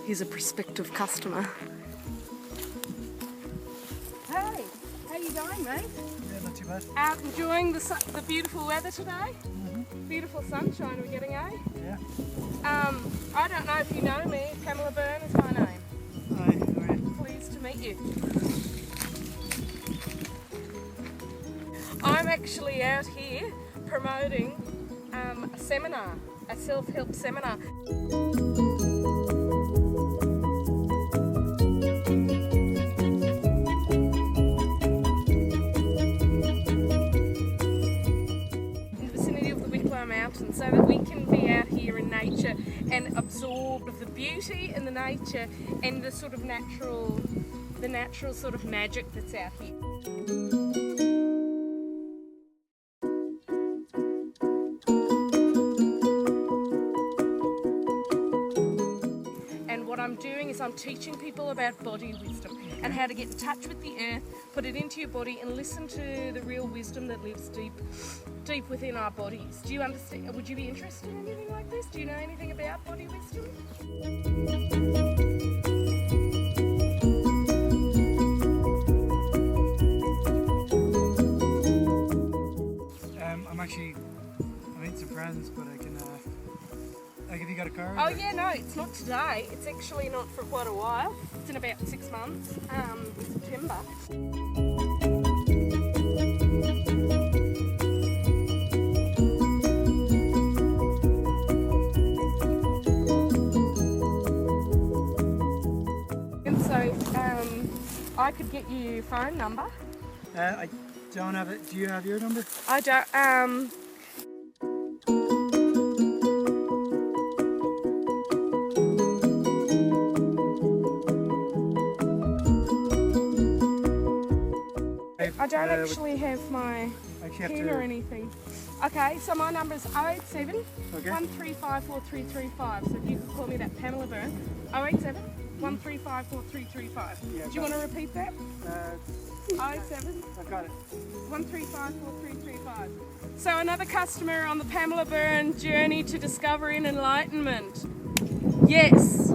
Here's a prospective customer. Hey, how you going, mate? Yeah, not too bad. Out enjoying the beautiful weather today? Beautiful sunshine we're getting, eh? Yeah. I don't know if you know me. Pamela Byrne is my name. Hi, how are you? Pleased to meet you. I'm actually out here promoting a seminar, a self-help seminar. Mountains, so that we can be out here in nature and absorb the beauty and the nature and the sort of natural sort of magic that's out here. And what I'm doing is I'm teaching people about body wisdom and how to get in touch with the earth, put it into your body and listen to the real wisdom that lives deep within our bodies. Do you understand? Would you be interested in anything like this? Do you know anything about body wisdom? I need some friends, but I can, like, have you got a car? Oh yeah, no, it's not today. It's actually not for quite a while. It's in about 6 months, September. And so, I could get you your phone number. I don't have it. Do you have your number? I don't, I don't actually have my pen or anything. Okay, so my number is 087 135 4335. So if you could call me that, Pamela Byrne. 087 135 4335. Yeah, Do you want to repeat that? 087 I've got it. 135 4335. So another customer on the Pamela Byrne journey to discovery and enlightenment. Yes.